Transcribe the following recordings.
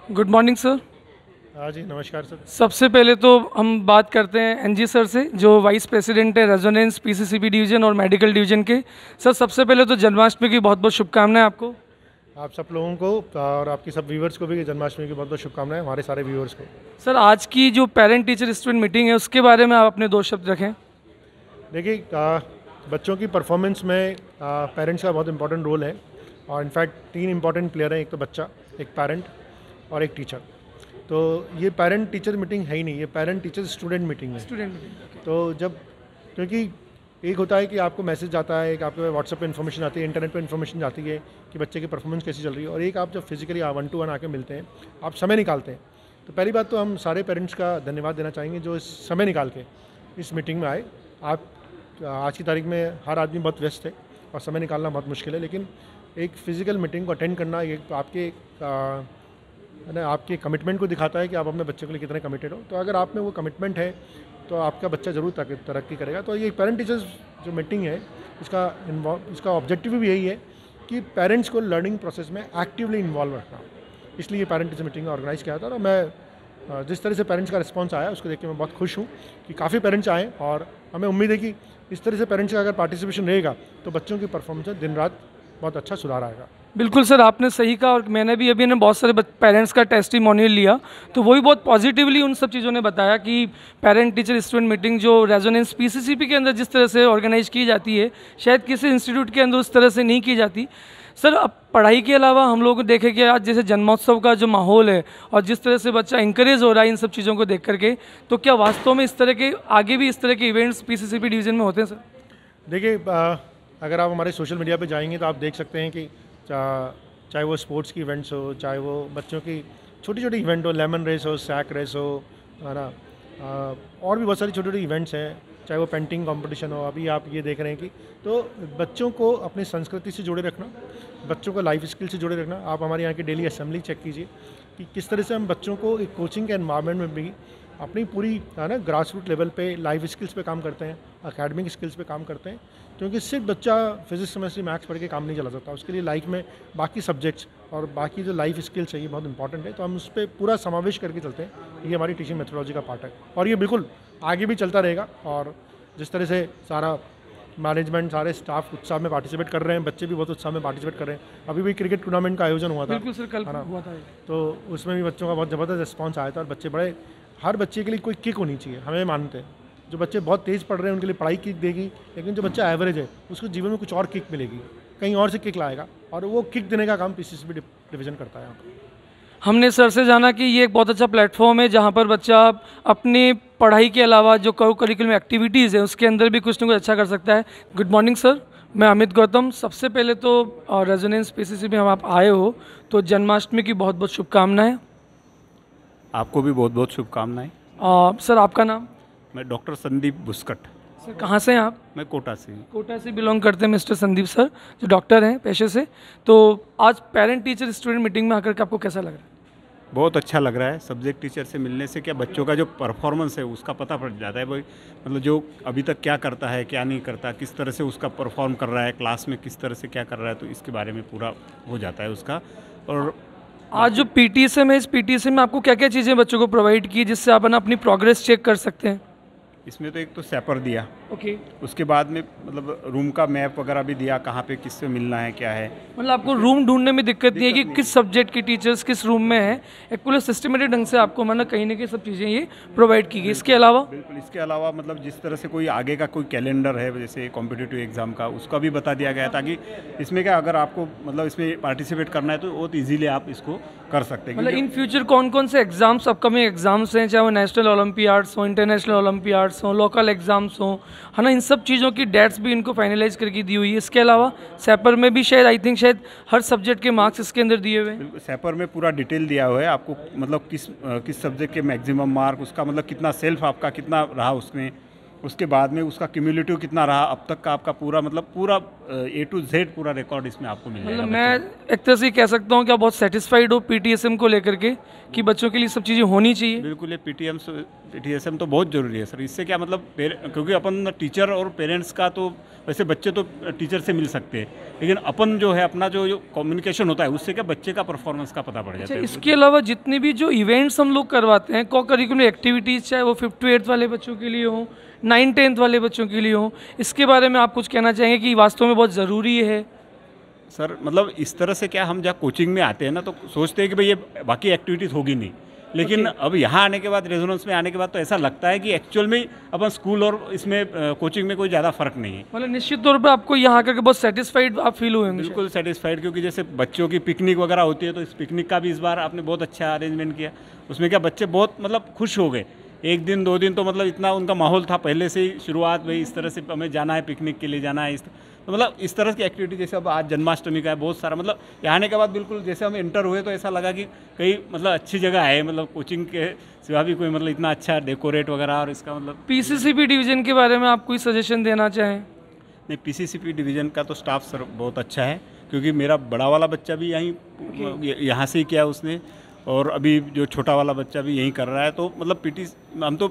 Good morning sir. हाँ जी, नमस्कार sir. सबसे पहले तो हम बात करते हैं एनजी सर से, जो वाइस प्रेसिडेंट है रेजोनेंस पीसीसीबी डिवीजन और मेडिकल डिवीजन के। सर सबसे पहले तो जन्माष्टमी की बहुत बहुत शुभकामनाएं आपको। आप सब लोगों को और आपकी सब व्यूवर्स को भी जन्माष्टमी की बहुत बहुत शुभकामनाएं, हमारे सारे व्यूवर्स को। सर आज की जो पेरेंट टीचर स्टूडेंट मीटिंग है उसके बारे में आप अपने दो शब्द रखें। देखिए, बच्चों की परफॉर्मेंस में पेरेंट्स का बहुत इंपॉर्टेंट रोल है। और इनफैक्ट 3 इंपॉर्टेंट प्लेयर हैं, एक तो बच्चा, एक पेरेंट और एक टीचर। तो ये पेरेंट टीचर मीटिंग है ही नहीं, ये पेरेंट टीचर स्टूडेंट मीटिंग है। Student meeting. तो जब, क्योंकि एक होता है कि आपको मैसेज जाता है, एक आपके व्हाट्सएप पे इन्फॉर्मेशन आती है, इंटरनेट पे इन्फॉर्मेशन जाती है कि बच्चे की परफॉर्मेंस कैसी चल रही है, और एक आप जब फिजिकली 1 to 1 आके मिलते हैं, आप समय निकालते हैं। तो पहली बात तो हम सारे पेरेंट्स का धन्यवाद देना चाहेंगे जो इस समय निकाल के इस मीटिंग में आए। आप आज की तारीख में हर आदमी बहुत व्यस्त है और समय निकालना बहुत मुश्किल है, लेकिन एक फ़िज़िकल मीटिंग को अटेंड करना एक आपके है ना, आपके कमिटमेंट को दिखाता है कि आप अपने बच्चे के लिए कितने कमिटेड हो। तो अगर आप में वो कमिटमेंट है तो आपका बच्चा ज़रूर तरक्की करेगा। तो ये पेरेंट टीचर्स जो मीटिंग है, इसका ऑब्जेक्टिव भी यही है कि पेरेंट्स को लर्निंग प्रोसेस में एक्टिवली इन्वॉल्व रखना। इसलिए ये पेरेंट टीचर मीटिंग ऑर्गेनाइज़ किया था। और मैं जिस तरह से पेरेंट्स का रिस्पॉन्स आया उसको देख के मैं बहुत खुश हूँ कि काफ़ी पेरेंट्स आए, और हमें उम्मीद है कि इस तरह से पेरेंट्स का अगर पार्टिसिपेशन रहेगा तो बच्चों की परफॉर्मेंस में दिन रात बहुत अच्छा सुधार आएगा। बिल्कुल सर, आपने सही कहा, और मैंने भी अभी बहुत सारे पेरेंट्स का टेस्टिमोनियल लिया, तो वही बहुत पॉजिटिवली उन सब चीज़ों ने बताया कि पेरेंट टीचर स्टूडेंट मीटिंग जो रेजोनेंस पीसीसीबी के अंदर जिस तरह से ऑर्गेनाइज की जाती है, शायद किसी इंस्टीट्यूट के अंदर उस तरह से नहीं की जाती। सर अब पढ़ाई के अलावा हम लोग देखें कि आज जैसे जन्मोत्सव का जो माहौल है और जिस तरह से बच्चा इंकरेज हो रहा है इन सब चीज़ों को देख करके, तो क्या वास्तव में इस तरह के आगे भी इस तरह के इवेंट्स पीसीसीबी डिवीज़न में होते हैं सर? देखिए, अगर आप हमारे सोशल मीडिया पे जाएंगे तो आप देख सकते हैं कि चाहे वो स्पोर्ट्स की इवेंट्स हो, चाहे वो बच्चों की छोटी छोटी इवेंट हो, लेमन रेस हो, सैक रेस हो, है ना, और भी बहुत सारी छोटी छोटी इवेंट्स हैं, चाहे वो पेंटिंग कंपटीशन हो। अभी आप ये देख रहे हैं कि तो बच्चों को अपनी संस्कृति से जुड़े रखना, बच्चों को लाइफ स्किल से जुड़े रखना। आप हमारे यहाँ की डेली असेंबली चेक कीजिए कि किस तरह से हम बच्चों को एक कोचिंग के एनवायरनमेंट में भी अपनी पूरी, है ना, ग्रास रूट लेवल पे लाइफ स्किल्स पे काम करते हैं, एकेडमिक स्किल्स पे काम करते हैं। क्योंकि सिर्फ बच्चा फिजिक्स केमिस्ट्री मैथ्स पढ़ के काम नहीं चला सकता, उसके लिए लाइफ में बाकी सब्जेक्ट्स और बाकी जो लाइफ स्किल्स है ये बहुत इंपॉर्टेंट है। तो हम उस पर पूरा समावेश करके चलते हैं, ये हमारी टीचिंग मेथोडोलॉजी का पार्ट है, और ये बिल्कुल आगे भी चलता रहेगा। और जिस तरह से सारा मैनेजमेंट, सारे स्टाफ उत्साह में पार्टिसिपेट कर रहे हैं, बच्चे भी बहुत उत्साह में पार्टिसिपेट कर रहे हैं। अभी भी क्रिकेट टूर्नामेंट का आयोजन हुआ था, बिल्कुल सर, कल हुआ था। तो उसमें भी बच्चों का बहुत ज़बरदस्त रिस्पॉन्स आया था, और बच्चे बड़े, हर बच्चे के लिए कोई किक होनी चाहिए, हमें मानते हैं। जो बच्चे बहुत तेज़ पढ़ रहे हैं उनके लिए पढ़ाई किक देगी, लेकिन जो बच्चा एवरेज है उसको जीवन में कुछ और किक मिलेगी, कहीं और से किक लाएगा, और वो किक देने का काम पीसीसीबी डिवीज़न करता है। हमने सर से जाना कि ये एक बहुत अच्छा प्लेटफॉर्म है जहाँ पर बच्चा अपनी पढ़ाई के अलावा जो करिकुलम एक्टिविटीज़ है उसके अंदर भी कुछ ना कुछ अच्छा कर सकता है। गुड मॉर्निंग सर, मैं अमित गौतम। सबसे पहले तो रेजोनेंस पीसीसीबी में आप आए हो तो जन्माष्टमी की बहुत बहुत शुभकामनाएं। आपको भी बहुत बहुत शुभकामनाएं। सर आपका नाम? मैं डॉक्टर संदीप बुस्कट। सर कहाँ से हैं आप? मैं कोटा से। कोटा से बिलोंग करते हैं मिस्टर संदीप सर, जो डॉक्टर हैं पेशे से। तो आज पेरेंट टीचर स्टूडेंट मीटिंग में आकर के आपको कैसा लग रहा है? बहुत अच्छा लग रहा है। सब्जेक्ट टीचर से मिलने से क्या बच्चों का जो परफॉर्मेंस है उसका पता पड़ जाता है भाई, मतलब जो अभी तक क्या करता है, क्या नहीं करता, किस तरह से उसका परफॉर्म कर रहा है, क्लास में किस तरह से क्या कर रहा है, तो इसके बारे में पूरा हो जाता है उसका। और आज जो पीटीएसएम है, इस पीटीएसएम में आपको क्या क्या चीज़ें बच्चों को प्रोवाइड की जिससे आप अपनी प्रोग्रेस चेक कर सकते हैं? इसमें तो एक तो सैपर दिया, ओके। उसके बाद में मतलब रूम का मैप वगैरह भी दिया, कहाँ पे किससे मिलना है, क्या है। मतलब आपको रूम ढूंढने में दिक्कत नहीं है कि किस सब्जेक्ट की टीचर्स किस रूम में है, एक पूरे सिस्टमेटिक ढंग से आपको मतलब कहीं ना कहीं सब चीज़ें ये प्रोवाइड की गई। इसके अलावा बिल्कुल, इसके अलावा मतलब जिस तरह से कोई आगे का कोई कैलेंडर है जैसे कॉम्पिटिटिव एग्जाम का, उसका भी बता दिया गया ताकि इसमें क्या अगर आपको मतलब इसमें पार्टिसिपेट करना है तो बहुत ईजीली आप इसको कर सकते हैं। मतलब इन फ्यूचर कौन कौन से एग्जाम्स, अपकमिंग एग्जाम्स हैं, चाहे वो नेशनल ओलंपियाड्स हो, इंटरनेशनल ओलंपियाड्स हो, लोकल एग्जाम्स हो, है ना, इन सब चीज़ों की डेट्स भी इनको फाइनलाइज करके दी हुई है। इसके अलावा सैपर में भी शायद आई थिंक शायद हर सब्जेक्ट के मार्क्स इसके अंदर दिए हुए हैं। सैपर में पूरा डिटेल दिया हुआ है आपको, मतलब किस सब्जेक्ट के मैक्सिमम मार्क, उसका मतलब कितना सेल्फ आपका कितना रहा उसमें, उसके बाद में उसका क्यूमुलेटिव कितना रहा अब तक का आपका पूरा, मतलब पूरा A to Z पूरा रिकॉर्ड इसमें आपको मिल जाएगा। मतलब मैं एक तरह से कह सकता हूँ कि आप बहुत सेटिस्फाइड हो पीटीएसएम को लेकर के कि बच्चों के लिए सब चीज़ें होनी चाहिए। बिल्कुल, ये पीटीएसएम तो बहुत ज़रूरी है सर। इससे क्या मतलब क्योंकि अपन टीचर और पेरेंट्स का तो वैसे बच्चे तो टीचर से मिल सकते हैं, लेकिन अपन जो है अपना जो कम्युनिकेशन होता है उससे क्या बच्चे का परफॉर्मेंस का पता पड़ जाता है। इसके अलावा जितने भी जो इवेंट्स हम लोग करवाते हैं को करिकुलर एक्टिविटीज़, चाहे वो 5th to 8th वाले बच्चों के लिए हो, 9th 10th वाले बच्चों के लिए हो, इसके बारे में आप कुछ कहना चाहेंगे कि वास्तव में बहुत ज़रूरी है? सर मतलब इस तरह से क्या हम जहाँ कोचिंग में आते हैं ना तो सोचते हैं कि भाई ये बाकी एक्टिविटीज़ होगी नहीं, लेकिन अब यहाँ आने के बाद, रेजोनेंस में आने के बाद तो ऐसा लगता है कि एक्चुअल में अपन स्कूल और इसमें कोचिंग में कोई ज़्यादा फर्क नहीं है। मतलब निश्चित तौर पे आपको यहाँ करके बहुत सेटिस्फाइड आप फील हुए होंगे? बिल्कुल सेटिस्फाइड, क्योंकि जैसे बच्चों की पिकनिक वगैरह होती है तो इस पिकनिक का भी इस बार आपने बहुत अच्छा अरेंजमेंट किया। उसमें क्या बच्चे बहुत मतलब खुश हो गए। 1 दिन 2 दिन तो मतलब इतना उनका माहौल था पहले से ही, शुरुआत भाई इस तरह से हमें जाना है, पिकनिक के लिए जाना है, तो मतलब इस तरह की एक्टिविटी जैसे अब आज जन्माष्टमी का है, बहुत सारा मतलब यहाँ आने के बाद बिल्कुल जैसे हम इंटर हुए तो ऐसा लगा कि कहीं मतलब अच्छी जगह है, मतलब कोचिंग के सिवा भी कोई मतलब इतना अच्छा डेकोरेट वगैरह, और इसका मतलब पीसीसीपी डिवीज़न के बारे में आप कोई सजेशन देना चाहें? नहीं, पीसीसीपी डिवीज़न का तो स्टाफ सर बहुत अच्छा है, क्योंकि मेरा बड़ा वाला बच्चा भी यहाँ से ही किया उसने, और अभी जो छोटा वाला बच्चा भी यहीं कर रहा है। तो मतलब हम तो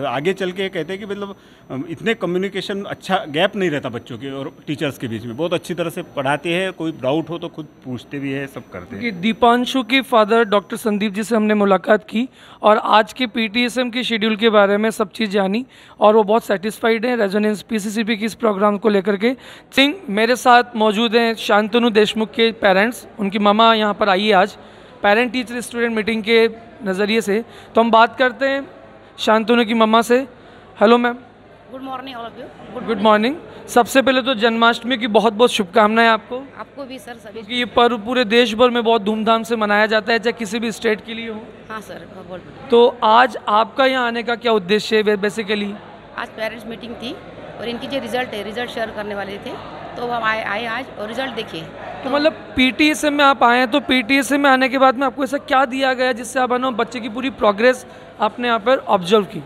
आगे चल के कहते हैं कि मतलब इतने कम्युनिकेशन अच्छा गैप नहीं रहता बच्चों के और टीचर्स के बीच में, बहुत अच्छी तरह से पढ़ाते हैं, कोई डाउट हो तो खुद पूछते भी है, सब करते हैं। दीपांशु के फादर डॉक्टर संदीप जी से हमने मुलाकात की और आज के पीटीएसएम के शेड्यूल के बारे में सब चीज़ जानी, और वो बहुत सेटिस्फाइड हैं रेजोनेंस पीसीसीपी की इस प्रोग्राम को लेकर के। सिंह मेरे साथ मौजूद हैं शांतनु देशमुख के पेरेंट्स, उनकी मामा यहाँ पर आई है आज पेरेंट टीचर स्टूडेंट मीटिंग के नज़रिए से। तो हम बात करते हैं शांतनु की मम्मा से। Hello ma'am. Good morning all of you. Good morning. सबसे पहले तो जन्माष्टमी की बहुत बहुत शुभकामनाएं आपको भी सर, सभी। क्योंकि ये पर्व पूरे देश भर में बहुत धूमधाम से मनाया जाता है, चाहे किसी भी स्टेट के लिए हो। हाँ सर, बोल। तो आज आपका यहाँ आने का क्या उद्देश्य है? बेसिकली आज पेरेंट्स मीटिंग थी और इनकी जो रिजल्ट है, रिजल्ट शेयर करने वाले थे, तो हम आए आज और रिजल्ट देखे। तो मतलब पीटीएसएम में आप आए हैं, तो पीटीएसएम में आने के बाद में आपको ऐसा क्या दिया गया जिससे आप बच्चे की पूरी प्रोग्रेस आपने यहाँ पर ऑब्जर्व की?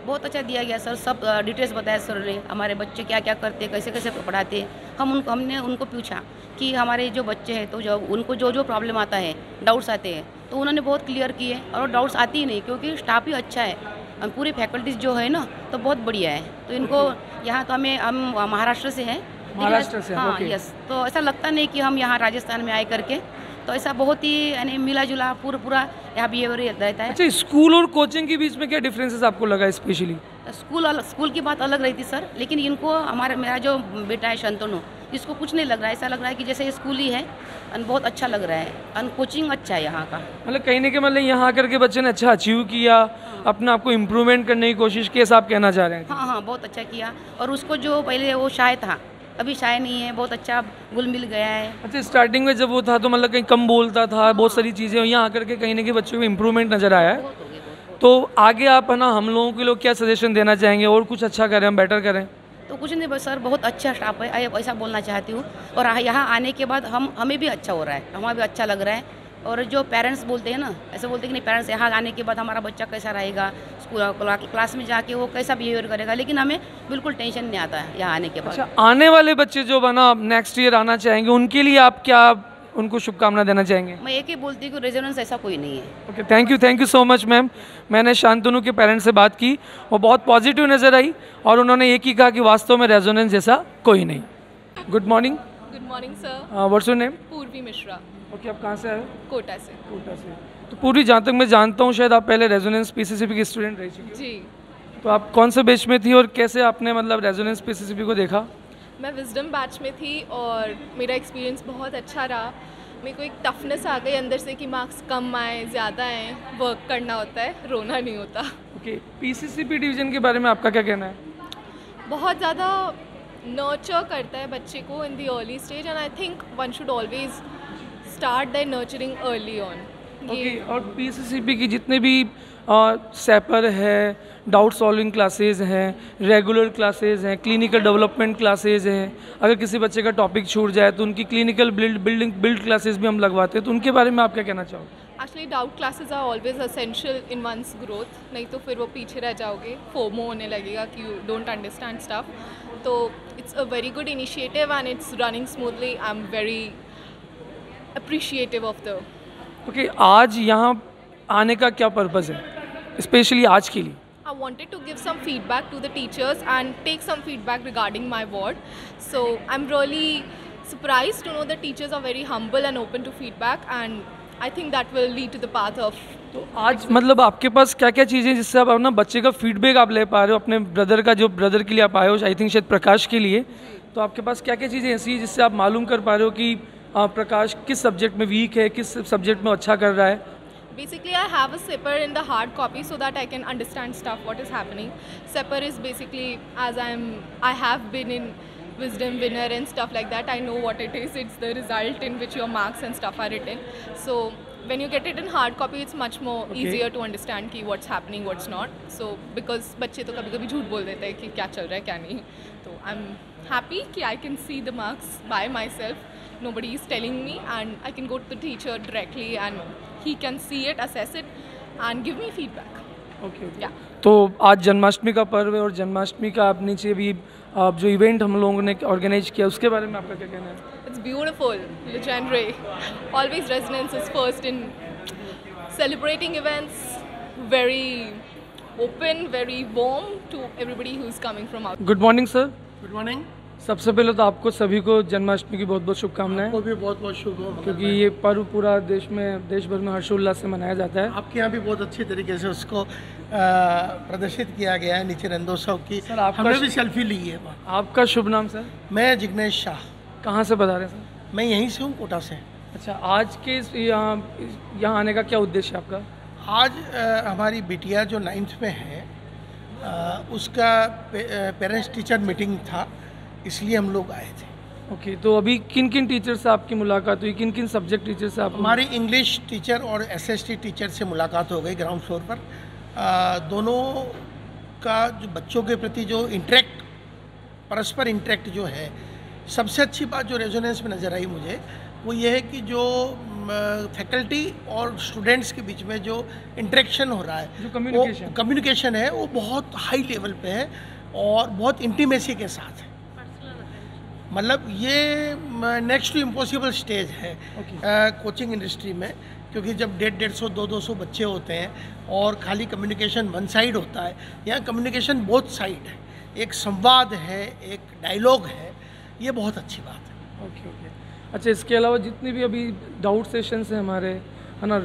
बहुत अच्छा दिया गया सर, सब डिटेल्स बताया सर ने, हमारे बच्चे क्या क्या करते, कैसे कैसे पढ़ाते हैं। हमने उनको पूछा कि हमारे जो बच्चे हैं तो उनको जो प्रॉब्लम आता है, डाउट्स आते हैं, तो उन्होंने बहुत क्लियर किए, और डाउट्स आती ही नहीं क्योंकि स्टाफ ही अच्छा है, पूरी फैकल्टीज जो है ना तो बहुत बढ़िया है। तो इनको यहाँ तो हम महाराष्ट्र से हैं, महाराष्ट्र से? हाँ यस। तो ऐसा लगता नहीं कि हम यहाँ राजस्थान में आए करके, तो ऐसा बहुत ही यानी मिला जुला पूरा यहाँ बिहेवियर रहता है। अच्छा, स्कूल और कोचिंग के बीच में क्या डिफरेंसेस आपको लगा? स्पेशली स्कूल की बात अलग रही थी सर, लेकिन इनको मेरा जो बेटा है शांतनु, इसको कुछ नहीं लग रहा है, ऐसा लग रहा है कि जैसे स्कूल ही है, बहुत अच्छा लग रहा है, कोचिंग अच्छा है यहाँ का। मतलब कहीं ना कहीं मतलब यहाँ आकर के बच्चे ने अच्छा अचीव किया, अपने आप को इम्प्रूवमेंट करने की कोशिश की, ऐसा आप कहना चाह रहे हैं? हाँ, बहुत अच्छा किया। और उसको जो पहले वो शाय था, अभी शाय नहीं है, बहुत अच्छा घुल मिल गया है। अच्छा, स्टार्टिंग में जब वो था तो मतलब कहीं कम बोलता था, बहुत सारी चीज़ें, यहाँ आकर के कहीं ना कहीं बच्चों को इम्प्रूवमेंट नज़र आया है। तो आगे आप हम लोगों के लोग क्या सजेशन देना चाहेंगे, और कुछ अच्छा करें, हम बेटर करें? तो कुछ नहीं बस सर, बहुत अच्छा स्टाफ है, ऐसा बोलना चाहती हूँ। और यहाँ आने के बाद हमें भी अच्छा हो रहा है, हमें भी अच्छा लग रहा है। और जो पेरेंट्स बोलते हैं ना, ऐसे बोलते हैं कि नहीं पेरेंट्स यहाँ आने के बाद हमारा बच्चा कैसा रहेगा, स्कूल क्लास में जाके वो कैसा बिहेवियर करेगा, लेकिन हमें बिल्कुल टेंशन नहीं आता है यहाँ आने के बाद। अच्छा, आने वाले बच्चे जो बना नेक्स्ट ईयर आना चाहेंगे, उनके लिए आप क्या उनको शुभकामना देना चाहेंगे? मैं एक ही बोलती हूँ कि रेजोनेंस ऐसा कोई नहीं है। Okay, thank you so much ma'am. मैंने शांतनु के पेरेंट्स से बात की, वो बहुत पॉजिटिव नज़र आई, और उन्होंने एक ही कहा कि वास्तव में रेजोनेंस जैसा कोई नहीं। Good morning. Good morning sir. What's your name? पूर्वी मिश्रा। ओके, आप कहाँ से आए हो? कोटा से। कोटा से। तो पूर्वी, जहाँ तक मैं जानता हूँ शायद आप पहले रेजोनेंस पीसीसीपी की स्टूडेंट रह चुकी जी। तो आप कौन से बैच में थी और कैसे आपने मतलब रेजोनेंस पीसीसीपी को देखा? मैं विजडम बैच में थी और मेरा एक्सपीरियंस बहुत अच्छा रहा। मेरे को एक टफनेस आ गई अंदर से कि मार्क्स कम आए, ज़्यादा आए, वर्क करना होता है, रोना नहीं होता। ओके, पीसीसीपी डिवीज़न के बारे में आपका क्या कहना है? बहुत ज़्यादा नर्चर करता है बच्चे को in the early stage, and I think one should always start that nurturing early on. Okay, और पीसीसीपी की जितने भी सैपर है, डाउट सॉल्विंग क्लासेस हैं, रेगुलर क्लासेस हैं, क्लिनिकल डेवलपमेंट क्लासेस हैं, अगर किसी बच्चे का टॉपिक छूट जाए तो उनकी क्लिनिकल बिल्ड क्लासेस भी हम लगवाते हैं, तो उनके बारे में आप क्या कहना चाहोगे? Actually doubt classes are always essential in one's growth, नहीं तो फिर वो पीछे रह जाओगे, फोमो होने लगेगा कि यू डोंट अंडरस्टैंड स्टफ। तो it's a very good initiative and it's running smoothly. I'm very appreciative of the. Okay, आज यहाँ आने का क्या पर्पज़ है, स्पेशली आज के लिए? I wanted to give some feedback to the teachers and take some feedback regarding my ward. So I'm really surprised to know that teachers are very humble and open to feedback, and I think that will lead to the path of. तो आज मतलब आपके पास क्या क्या चीज़ें जिससे आप अपना बच्चे का फीडबैक आप ले पा रहे हो, अपने ब्रदर के लिए आप आए हो, आई थिंक शायद प्रकाश के लिए, तो आपके पास क्या क्या चीज़ें ऐसी हैं जिससे आप मालूम कर पा रहे हो कि प्रकाश किस सब्जेक्ट में वीक है, किस सब्जेक्ट में अच्छा कर रहा है? Basically, I have a SEPR in the hard copy so that I can understand stuff, what is happening. SEPR is basically, as I have been in Wisdom Winner and stuff like that, I know what it is. It's the result in which your marks and stuff are written. So when you get it in hard copy, it's much more easier to understand कि what's happening, what's not. So because बच्चे तो कभी-कभी झूठ बोल देते हैं कि क्या चल रहा है क्या नहीं. तो I'm happy कि I can see the marks by myself. Nobody is telling me, and I can go to the teacher directly and he can see it, assess it and give me feedback. Okay, Yeah. तो आज जन्माष्टमी का पर्व है और जन्माष्टमी का आप नीचे भी आप जो इवेंट हम लोगों ने ऑर्गेनाइज किया उसके बारे में आपका क्या कहना है? It's beautiful, legendary. Always Resonance is first in celebrating events, very open, very warm to everybody who's coming from out. Good morning sir. Good morning. सबसे पहले तो आपको सभी को जन्माष्टमी की बहुत बहुत शुभकामनाएं, आपको भी बहुत बहुत शुभ हो, क्योंकि ये पर्व पूरा देश भर में हर्षोल्लास से मनाया जाता है। आपके यहाँ भी बहुत अच्छी तरीके से उसको प्रदर्शित किया गया है नीचे रंगोत्सव की। सर, आपका हमने भी सेल्फी ली है वहाँ। आपका शुभ नाम सर? मैं जिग्नेश शाह। कहाँ से बता रहे हैं सर? मैं यहीं से हूँ, कोटा से। अच्छा, आज के यहाँ आने का क्या उद्देश्य है आपका? आज हमारी बिटिया जो 9th में है उसका पेरेंट्स टीचर मीटिंग था, इसलिए हम लोग आए थे। ओके, तो अभी किन किन टीचर से आपकी मुलाकात हुई, किन किन सब्जेक्ट टीचर से आप? हमारी इंग्लिश टीचर और SST टीचर से मुलाकात हो गई ग्राउंड फ्लोर पर। दोनों का जो बच्चों के प्रति जो परस्पर इंटरेक्ट जो है, सबसे अच्छी बात जो रेजोनेंस में नज़र आई मुझे वो ये है कि जो फैकल्टी और स्टूडेंट्स के बीच में जो इंटरेक्शन हो रहा है, जो कम्युनिकेशन है वो बहुत हाई लेवल पे है और बहुत इंटीमेसी के साथ है। मतलब ये नेक्स्ट टू इम्पॉसिबल स्टेज है कोचिंग इंडस्ट्री में, क्योंकि जब 150-200 बच्चे होते हैं और खाली कम्युनिकेशन वन साइड होता है, यहाँ कम्युनिकेशन बोथ साइड है, एक संवाद है, एक डायलॉग है, ये बहुत अच्छी बात है। Okay okay. अच्छा, इसके अलावा जितने भी अभी डाउट सेशंस हैं हमारे, है ना,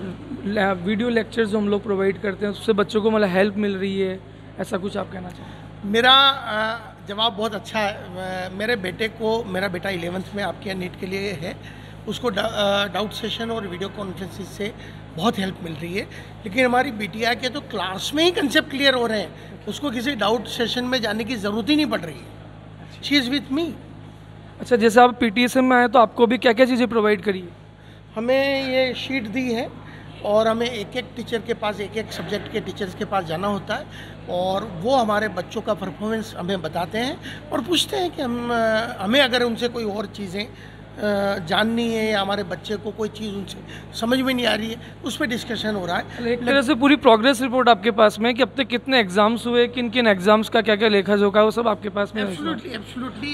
वीडियो लेक्चर्स जो हम लोग प्रोवाइड करते हैं, उससे बच्चों को मतलब हेल्प मिल रही है, ऐसा कुछ आप कहना चाहें? मेरा जवाब बहुत अच्छा है। मेरा बेटा 11th में आपके यहाँ नीट के लिए है, उसको डाउट सेशन और वीडियो कॉन्फ्रेंसिस से बहुत हेल्प मिल रही है। लेकिन हमारी बिटिया के तो क्लास में ही कंसेप्ट क्लियर हो रहे हैं, उसको किसी डाउट सेशन में जाने की ज़रूरत ही नहीं पड़ रही है। She is with me. अच्छा, जैसे आप PTSM में आए तो आपको अभी क्या क्या चीज़ें प्रोवाइड करी है? हमें ये शीट दी है और हमें एक टीचर के पास, एक सब्जेक्ट के टीचर्स के पास जाना होता है और वो हमारे बच्चों का परफॉर्मेंस हमें बताते हैं और पूछते हैं कि हमें अगर उनसे कोई और चीज़ें जाननी है या हमारे बच्चे को कोई चीज़ उनसे समझ में नहीं आ रही है, उस पर डिस्कशन हो रहा है। एक तरह से पूरी प्रोग्रेस रिपोर्ट आपके पास में कि अब तक कितने एग्जाम्स हुए, किन किन एग्जाम्स का क्या क्या लेखा जोखा है, वो सब आपके पास में है। एब्सोल्युटली।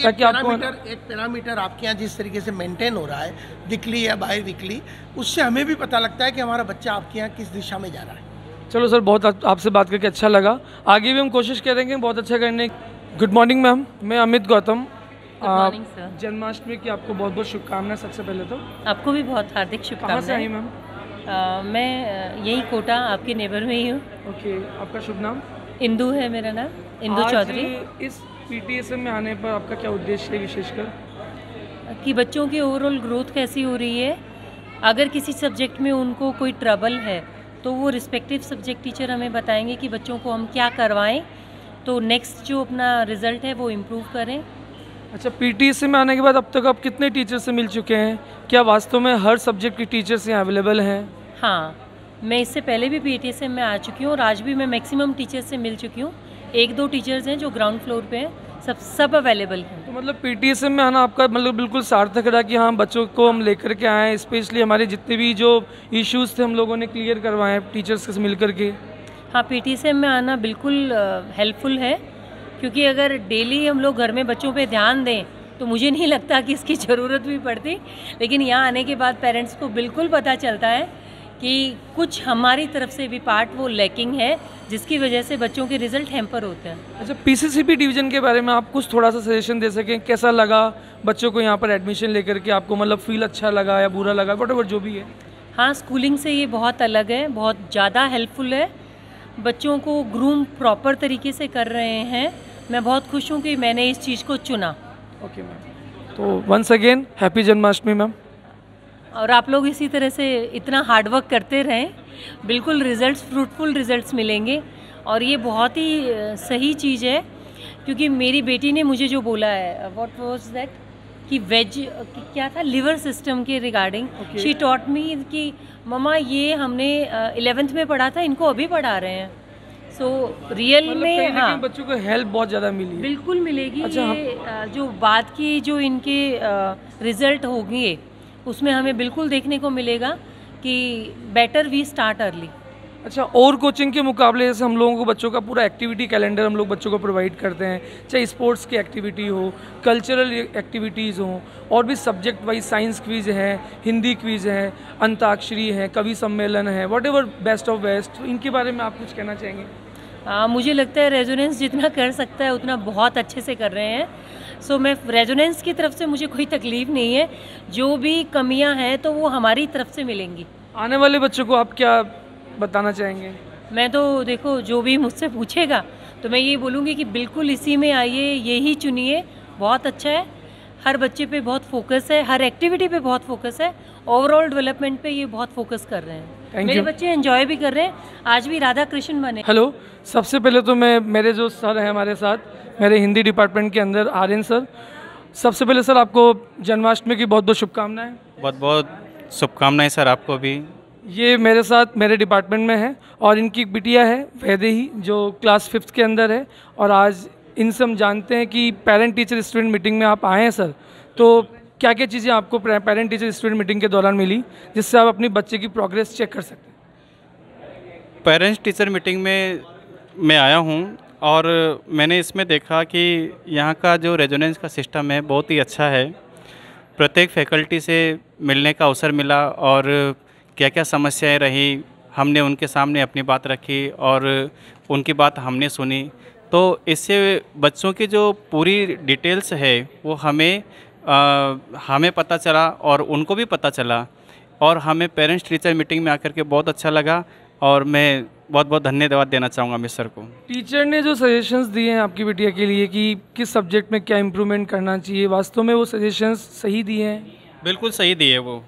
एक पैरामीटर आपके यहाँ जिस तरीके से मेंटेन हो रहा है वीकली या बाई वीकली, उससे हमें भी पता लगता है कि हमारा बच्चा आपके यहाँ किस दिशा में जा रहा है। चलो सर, बहुत आपसे बात करके अच्छा लगा, आगे भी हम कोशिश करेंगे बहुत अच्छा करने। गुड मॉर्निंग मैम, मैं अमित गौतम। जन्माष्टमी की आपको बहुत बहुत शुभकामनाएं। सबसे पहले तो आपको भी बहुत हार्दिक शुभकामनाएं। कहाँ से आई मैम? मैं यही कोटा आपके नेबर में ही हूँ। ओके, आपका शुभ नाम? इंदू है मेरा नाम, इंदू चौधरी। इस PTSM में आने पर आपका क्या उद्देश्य है विशेषकर? कि बच्चों की ओवरऑल ग्रोथ कैसी हो रही है, अगर किसी सब्जेक्ट में उनको कोई ट्रबल है तो वो रिस्पेक्टिव सब्जेक्ट टीचर हमें बताएंगे कि बच्चों को हम क्या करवाएं तो नेक्स्ट जो अपना रिज़ल्ट है वो इम्प्रूव करें। अच्छा, PTSM में आने के बाद अब तक आप कितने टीचर से मिल चुके हैं? क्या वास्तव में हर सब्जेक्ट की टीचर्स यहाँ अवेलेबल हैं? हाँ, मैं इससे पहले भी PTSM में आ चुकी हूँ और आज भी मैं मैक्सिमम टीचर्स से मिल चुकी हूँ। 1-2 टीचर्स हैं जो ग्राउंड फ्लोर पे हैं, सब अवेलेबल हैं। तो मतलब PTSM में आना आपका मतलब बिल्कुल सार्थक रहा कि हाँ, बच्चों को हम लेकर के आए, स्पेशली हमारे जितने भी जो इश्यूज़ थे हम लोगों ने क्लियर करवाए टीचर्स से मिल कर के। हाँ, PTSM में आना बिल्कुल हेल्पफुल है, क्योंकि अगर डेली हम लोग घर में बच्चों पे ध्यान दें तो मुझे नहीं लगता कि इसकी ज़रूरत भी पड़ती, लेकिन यहाँ आने के बाद पेरेंट्स को बिल्कुल पता चलता है कि कुछ हमारी तरफ से भी पार्ट वो लैकिंग है, जिसकी वजह से बच्चों के रिजल्ट हैम्पर होते हैं। अच्छा, पीसीसीपी डिवीज़न के बारे में आप कुछ थोड़ा सा सजेशन दे सकें, कैसा लगा बच्चों को यहाँ पर एडमिशन लेकर के? आपको मतलब फील अच्छा लगा या बुरा लगा, वट जो भी है? हाँ, स्कूलिंग से ये बहुत अलग है, बहुत ज़्यादा हेल्पफुल है, बच्चों को ग्रूम प्रॉपर तरीके से कर रहे हैं। मैं बहुत खुश हूँ कि मैंने इस चीज़ को चुना। ओके मैम, तो once again happy Janmashtami ma'am. और आप लोग इसी तरह से इतना हार्ड वर्क करते रहें, बिल्कुल रिजल्ट्स, फ्रूटफुल रिजल्ट्स मिलेंगे। और ये बहुत ही सही चीज़ है, क्योंकि मेरी बेटी ने मुझे जो बोला है, व्हाट वाज दैट, कि वेज क्या था, लिवर सिस्टम के रिगार्डिंग, शी टॉट मी कि मम्मा ये हमने 11th में पढ़ा था, इनको अभी पढ़ा रहे हैं। सो रियल में हाँ, बच्चों को हेल्प बहुत ज़्यादा मिली है। बिल्कुल मिलेगी। अच्छा, ये जो बाद की जो इनके रिजल्ट होंगे उसमें हमें बिल्कुल देखने को मिलेगा कि बेटर वी स्टार्ट अर्ली। अच्छा, और कोचिंग के मुकाबले जैसे हम लोगों को बच्चों का पूरा एक्टिविटी कैलेंडर हम लोग बच्चों को प्रोवाइड करते हैं, चाहे स्पोर्ट्स की एक्टिविटी हो, कल्चरल एक्टिविटीज़ हो, और भी सब्जेक्ट वाइज साइंस क्विज है, हिंदी क्विज है, अंताक्षरी है, कवि सम्मेलन है, what ever best of best, इनके बारे में आप कुछ कहना चाहेंगे? मुझे लगता है रेजोनेंस जितना कर सकता है उतना बहुत अच्छे से कर रहे हैं। सो मैं रेजोनेंस की तरफ से मुझे कोई तकलीफ़ नहीं है, जो भी कमियां हैं तो वो हमारी तरफ से मिलेंगी। आने वाले बच्चों को आप क्या बताना चाहेंगे? मैं तो देखो, जो भी मुझसे पूछेगा तो मैं ये बोलूँगी कि बिल्कुल इसी में आइए, यही चुनिए, बहुत अच्छा है। हर बच्चे पे बहुत फोकस है, हर एक्टिविटी पे बहुत फोकस है, ओवरऑल डेवलपमेंट पे ये बहुत फोकस कर रहे हैं। मेरे बच्चे एंजॉय भी कर रहे हैं, आज भी राधा कृष्ण बने। हेलो, सबसे पहले तो मैं, मेरे जो सर हैं हमारे साथ, मेरे हिंदी डिपार्टमेंट के अंदर आर्यन सर, सबसे पहले सर आपको जन्माष्टमी की बहुत बहुत शुभकामनाएं। बहुत बहुत शुभकामनाएं सर आपको भी। ये मेरे साथ मेरे डिपार्टमेंट में है और इनकी एक बिटिया है वैदेही, जो क्लास 5th के अंदर है। और आज इनसे हम जानते हैं कि पेरेंट टीचर स्टूडेंट मीटिंग में आप आए हैं सर, तो क्या क्या चीज़ें आपको पेरेंट टीचर स्टूडेंट मीटिंग के दौरान मिली जिससे आप अपनी बच्चे की प्रोग्रेस चेक कर सकते हैं? पेरेंट्स टीचर मीटिंग में मैं आया हूँ और मैंने इसमें देखा कि यहाँ का जो रेजोनेंस का सिस्टम है बहुत ही अच्छा है। प्रत्येक फैकल्टी से मिलने का अवसर मिला और क्या क्या समस्याएं रही, हमने उनके सामने अपनी बात रखी और उनकी बात हमने सुनी। तो इससे बच्चों की जो पूरी डिटेल्स है वो हमें पता चला और उनको भी पता चला, और हमें पेरेंट्स टीचर मीटिंग में आकर के बहुत अच्छा लगा। और मैं बहुत बहुत धन्यवाद देना चाहूँगा मिस सर को। टीचर ने जो सजेशंस दिए हैं आपकी बिटिया के लिए कि किस सब्जेक्ट में क्या इम्प्रूवमेंट करना चाहिए, वास्तव में वो सजेशंस सही दिए हैं? बिल्कुल सही दिए वो,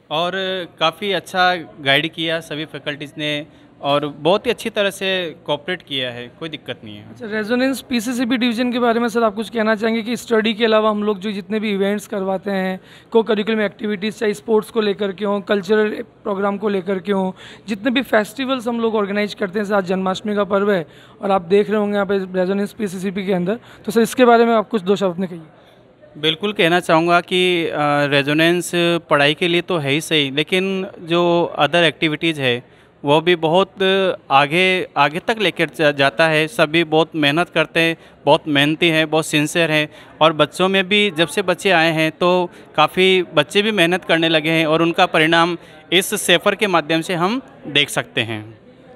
और काफ़ी अच्छा गाइड किया सभी फैकल्टीज़ ने, और बहुत ही अच्छी तरह से कोऑपरेट किया है, कोई दिक्कत नहीं है। अच्छा, रेजोनेंस पीसीसीपी डिवीज़न के बारे में सर आप कुछ कहना चाहेंगे कि स्टडी के अलावा हम लोग जो जितने भी इवेंट्स करवाते हैं, को करिकुलम एक्टिविटीज़, चाहे स्पोर्ट्स को लेकर के हों, कल्चरल प्रोग्राम को लेकर के हों, जितने भी फेस्टिवल्स हम लोग ऑर्गेनाइज करते हैं, आज जन्माष्टमी का पर्व है और आप देख रहे होंगे यहाँ पे रेजोनेंस पीसीसीपी के अंदर, तो सर इसके बारे में आप कुछ दो शब्द में कहिए। बिल्कुल कहना चाहूँगा कि रेजोनेंस पढ़ाई के लिए तो है ही सही, लेकिन जो अदर एक्टिविटीज़ है वो भी बहुत आगे तक लेकर जाता है। सभी बहुत मेहनत करते हैं, बहुत मेहनती हैं, बहुत सिंसियर हैं, और बच्चों में भी जब से बच्चे आए हैं तो काफ़ी बच्चे भी मेहनत करने लगे हैं और उनका परिणाम इस सेफर के माध्यम से हम देख सकते हैं।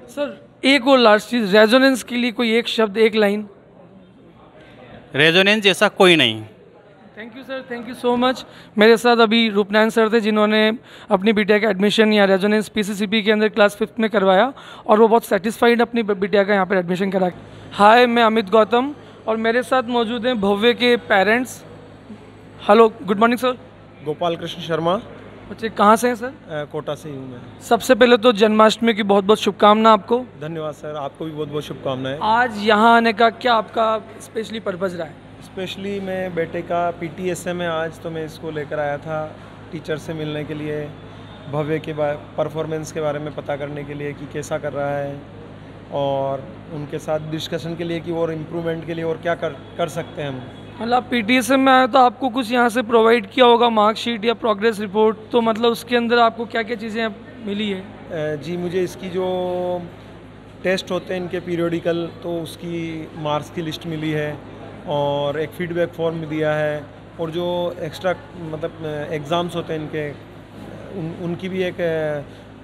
सर एक और लास्ट चीज़, रेजोनेंस के लिए कोई एक शब्द, एक लाइन? रेजोनेंस जैसा कोई नहीं। Thank you sir, thank you so much. मेरे साथ अभी रूपनारायण सर थे जिन्होंने अपनी बिटिया का एडमिशन या रेजोनेंस पीसीसीपी के अंदर क्लास 5th में करवाया और वो बहुत सेटिस्फाइड अपनी बिटिया का यहाँ पर एडमिशन करा। हाय, मैं अमित गौतम और मेरे साथ मौजूद हैं भव्य के parents. Hello, good morning sir. Gopal Krishna Sharma. बच्चे कहाँ से हैं सर? कोटा से हूँ मैं। सबसे पहले तो जन्माष्टमी की बहुत बहुत शुभकामना आपको। धन्यवाद सर, आपको भी बहुत बहुत शुभकामनाएं। आज यहाँ आने का क्या आपका स्पेशली पर्पज़ रहा है? स्पेशली मैं बेटे का PTSM है आज, तो मैं इसको लेकर आया था टीचर से मिलने के लिए, भव्य के परफॉर्मेंस के बारे में पता करने के लिए कि कैसा कर रहा है, और उनके साथ डिस्कशन के लिए कि और इम्प्रूवमेंट के लिए और क्या कर सकते हैं हम। मतलब PTSM में आया तो आपको कुछ यहाँ से प्रोवाइड किया होगा मार्कशीट या प्रोग्रेस रिपोर्ट, तो मतलब उसके अंदर आपको क्या क्या चीज़ें मिली है? जी, मुझे इसकी जो टेस्ट होते हैं इनके पीरियोडिकल, तो उसकी मार्क्स की लिस्ट मिली है और एक फीडबैक फॉर्म दिया है, और जो एक्स्ट्रा मतलब एग्ज़ाम्स होते हैं इनके उनकी भी एक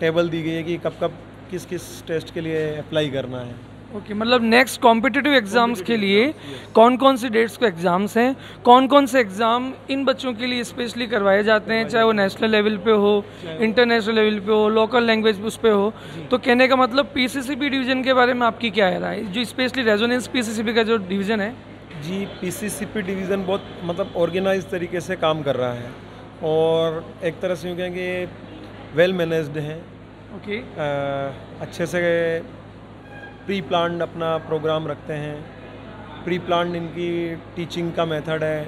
टेबल दी गई है कि कब कब किस किस टेस्ट के लिए अप्लाई करना है। ओके मतलब नेक्स्ट कॉम्पिटिटिव एग्ज़ाम्स के लिए कौन कौन सी डेट्स को एग्ज़ाम्स हैं, कौन कौन से एग्ज़ाम इन बच्चों के लिए स्पेशली करवाए जाते हैं, चाहे वो नेशनल लेवल पे हो, इंटरनेशनल लेवल पे हो, लोकल लैंग्वेज उस पे हो। तो कहने का मतलब पीसीसीपी डिवीज़न के बारे में आपकी क्या राय है, जो स्पेशली रेजोनेंस पीसीसीपी का जो डिवीज़न है? जी, पीसीसीपी डिवीज़न बहुत मतलब ऑर्गेनाइज तरीके से काम कर रहा है और एक तरह से यूँ कहेंगे वेल मैनेज्ड हैं। ओके अच्छे से प्री प्लान्ड अपना प्रोग्राम रखते हैं, प्री प्लान्ड इनकी टीचिंग का मेथड है,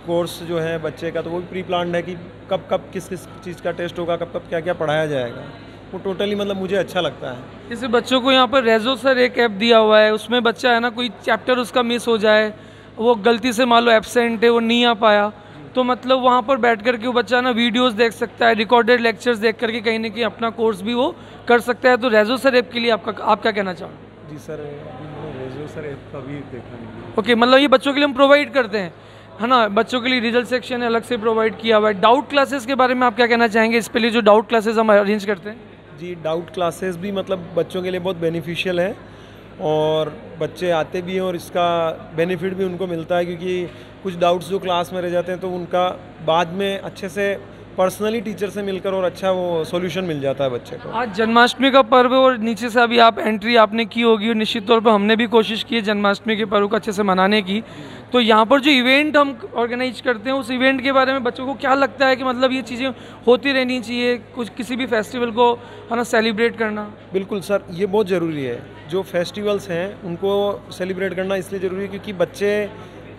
कोर्स जो है बच्चे का तो वो भी प्री प्लान्ड है कि कब कब किस किस चीज़ का टेस्ट होगा, कब कब क्या क्या पढ़ाया जाएगा। वो टोटली मतलब मुझे अच्छा लगता है। जैसे बच्चों को यहाँ पर रेजो सर एक ऐप दिया हुआ है, उसमें बच्चा है ना कोई चैप्टर उसका मिस हो जाए, वो गलती से मान लो एब्सेंट है, वो नहीं आ पाया, तो मतलब वहाँ पर बैठ कर के वो बच्चा ना वीडियोस देख सकता है, रिकॉर्डेड लेक्चर्स देख करके कहीं ना कहीं अपना कोर्स भी वो कर सकता है। तो रेजो सर ऐप के लिए आप क्या कहना चाहोगे? जी सर, रेजो सर ऐप का भी देखा नहीं। ओके मतलब ये बच्चों के लिए हम प्रोवाइड करते हैं, है ना, बच्चों के लिए रिजल्ट सेक्शन है अलग से प्रोवाइड किया हुआ है। डाउट क्लासेस के बारे में आप क्या कहना चाहेंगे, इस पे लिए जो डाउट क्लासेस हम अरेंज करते हैं? जी, डाउट क्लासेस भी मतलब बच्चों के लिए बहुत बेनिफिशियल है और बच्चे आते भी हैं और इसका बेनिफिट भी उनको मिलता है, क्योंकि कुछ डाउट्स जो क्लास में रह जाते हैं तो उनका बाद में अच्छे से पर्सनली टीचर से मिलकर और अच्छा वो सॉल्यूशन मिल जाता है बच्चे को। आज जन्माष्टमी का पर्व है और नीचे से अभी आप एंट्री आपने की होगी और निश्चित तौर पर हमने भी कोशिश की है जन्माष्टमी के पर्व को अच्छे से मनाने की। तो यहाँ पर जो इवेंट हम ऑर्गेनाइज करते हैं उस इवेंट के बारे में बच्चों को क्या लगता है कि मतलब ये चीज़ें होती रहनी चाहिए, कुछ किसी भी फेस्टिवल को है ना सेलिब्रेट करना? बिल्कुल सर, ये बहुत ज़रूरी है। जो फेस्टिवल्स हैं उनको सेलिब्रेट करना इसलिए ज़रूरी है क्योंकि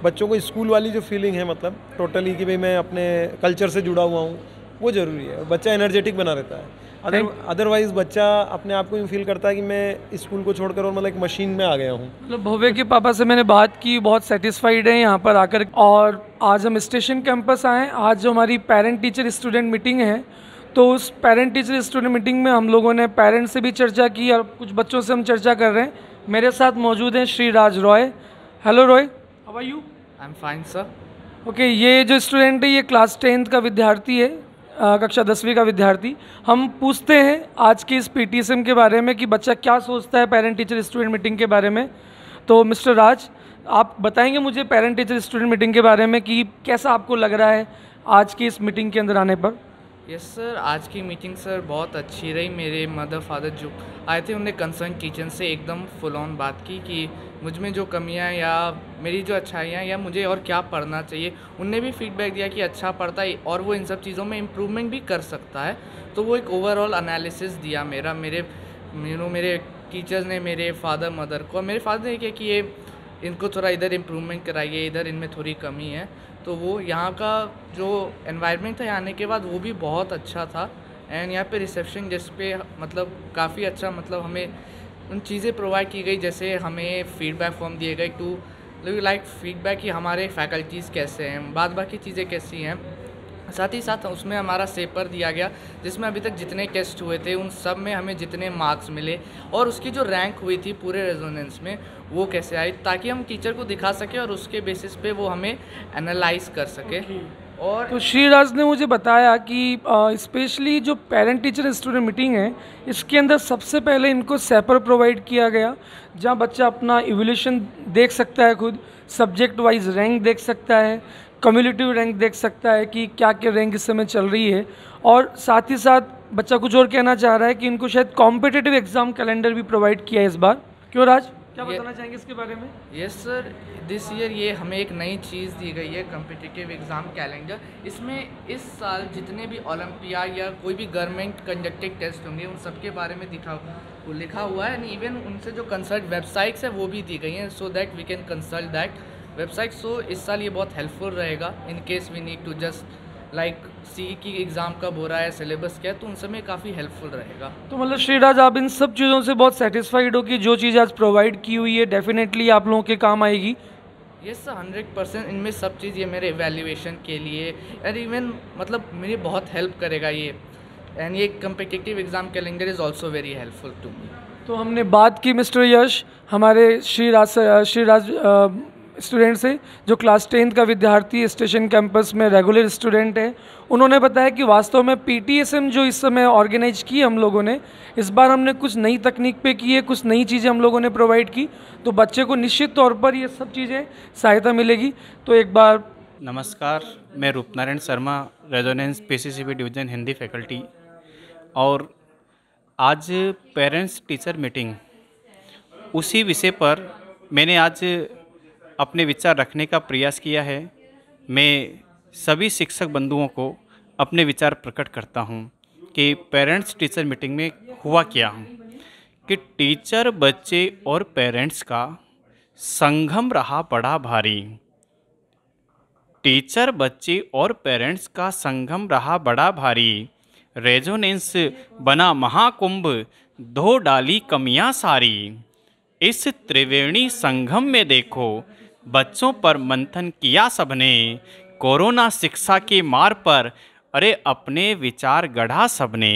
बच्चों को स्कूल वाली जो फीलिंग है मतलब टोटली कि भाई मैं अपने कल्चर से जुड़ा हुआ हूँ, वो ज़रूरी है। बच्चा एनर्जेटिक बना रहता है, अदरवाइज़ बच्चा अपने आप को यूँ फील करता है कि मैं स्कूल को छोड़कर और मतलब एक मशीन में आ गया हूँ। मतलब भव्य के पापा से मैंने बात की, बहुत सेटिस्फाइड है यहाँ पर आकर। और आज हम स्टेशन कैंपस आए, आज जो हमारी पेरेंट टीचर स्टूडेंट मीटिंग है, तो उस पेरेंट टीचर स्टूडेंट मीटिंग में हम लोगों ने पेरेंट्स से भी चर्चा की और कुछ बच्चों से हम चर्चा कर रहे हैं। मेरे साथ मौजूद हैं Shri Raj Roy. Hello Roy, how are you? I am fine sir. Okay, ये जो स्टूडेंट है ये क्लास 10th का विद्यार्थी है, कक्षा 10वीं का विद्यार्थी। हम पूछते हैं आज की इस पीटीएसएम के बारे में कि बच्चा क्या सोचता है पेरेंट टीचर स्टूडेंट मीटिंग के बारे में। तो मिस्टर राज, आप बताएंगे मुझे पेरेंट टीचर स्टूडेंट मीटिंग के बारे में कि कैसा आपको लग रहा है आज की इस मीटिंग के अंदर आने पर? यस सर, आज की मीटिंग सर बहुत अच्छी रही। मेरे मदर फादर जो आए थे उन्होंने कंसर्न टीचर से एकदम फुल ऑन बात की कि मुझ में जो कमियां या मेरी जो अच्छाइयाँ या मुझे और क्या पढ़ना चाहिए। उनने भी फीडबैक दिया कि अच्छा पढ़ता है और वो इन सब चीज़ों में इम्प्रूवमेंट भी कर सकता है। तो वो एक ओवरऑल एनालिसिस दिया मेरे टीचर्स ने मेरे फादर मदर को। मेरे फादर ने किया कि ये इनको थोड़ा इधर इम्प्रूवमेंट कराइए, इधर इनमें थोड़ी कमी है। तो वो यहाँ का जो एनवायरनमेंट था यहाँ आने के बाद वो भी बहुत अच्छा था। एंड यहाँ पे रिसेप्शन जिस पे मतलब काफ़ी अच्छा मतलब हमें उन चीज़ें प्रोवाइड की गई, जैसे हमें फीडबैक फॉर्म दिए गए टू लाइक फीडबैक कि हमारे फैकल्टीज़ कैसे हैं, बाकी चीज़ें कैसी हैं। साथ ही साथ उसमें हमारा सेपर दिया गया जिसमें अभी तक जितने टेस्ट हुए थे उन सब में हमें जितने मार्क्स मिले और उसकी जो रैंक हुई थी पूरे रेजोनेंस में वो कैसे आई, ताकि हम टीचर को दिखा सके और उसके बेसिस पे वो हमें एनालाइज कर सके। और तो श्रीराज ने मुझे बताया कि स्पेशली जो पेरेंट टीचर स्टूडेंट मीटिंग है इसके अंदर सबसे पहले इनको सेपर प्रोवाइड किया गया, जहां बच्चा अपना इवोल्यूशन देख सकता है, खुद सब्जेक्ट वाइज रैंक देख सकता है, कम्युलेटिव रैंक देख सकता है कि क्या क्या रैंक इस समय चल रही है। और साथ ही साथ बच्चा कुछ और कहना चाह रहा है कि इनको शायद कॉम्पिटिटिव एग्जाम कैलेंडर भी प्रोवाइड किया है इस बार। क्यों राज, क्या बताना चाहेंगे इसके बारे में? यस सर, दिस ईयर ये हमें एक नई चीज़ दी गई है कॉम्पिटिटिव एग्ज़ाम कैलेंडर। इसमें इस साल जितने भी ओलंपियाड या कोई भी गवर्नमेंट कंडक्टेड टेस्ट होंगे उन सब के बारे में लिखा हुआ है। एंड इवन उनसे जो कंसल्ट वेबसाइट्स है वो भी दी गई हैं so that we can consult that website. So इस साल ये बहुत हेल्पफुल रहेगा in case we need to just like see की एग्ज़ाम कब हो रहा है, सिलेबस क्या है, तो उन सब में काफ़ी हेल्पफुल रहेगा। तो मतलब श्रीराज आप इन सब चीज़ों से बहुत सेटिस्फाइड हो कि जो चीज़ आज प्रोवाइड की हुई है डेफिनेटली आप लोगों के काम आएगी? यस सर, 100% इनमें सब चीज़ ये मेरे एवेल्यूएशन के लिए और इवन मतलब मेरी बहुत हेल्प करेगा ये। एंड ये competitive exam calendar is also very helpful to me. तो हमने बात की मिस्टर यश हमारे श्रीराज स्टूडेंट से, जो क्लास 10th का विद्यार्थी स्टेशन कैंपस में रेगुलर स्टूडेंट है। उन्होंने बताया कि वास्तव में पीटीएसएम जो इस समय ऑर्गेनाइज की हम लोगों ने, इस बार हमने कुछ नई तकनीक पे की है, कुछ नई चीज़ें हम लोगों ने प्रोवाइड की, तो बच्चे को निश्चित तौर पर ये सब चीज़ें सहायता मिलेगी। तो एक बार नमस्कार, मैं Roopnarayan Sharma, Resonance PCCB division Hindi faculty. और आज पेरेंट्स टीचर मीटिंग, उसी विषय पर मैंने आज अपने विचार रखने का प्रयास किया है। मैं सभी शिक्षक बंधुओं को अपने विचार प्रकट करता हूं कि पेरेंट्स टीचर मीटिंग में हुआ क्या कि टीचर, बच्चे और पेरेंट्स का संगम रहा बड़ा भारी। टीचर, बच्चे और पेरेंट्स का संगम रहा बड़ा भारी। रेजोनेंस बना महाकुंभ, धो डाली कमियां सारी। इस त्रिवेणी संगम में देखो, बच्चों पर मंथन किया सबने। कोरोना शिक्षा की मार पर अरे अपने विचार गढ़ा सबने।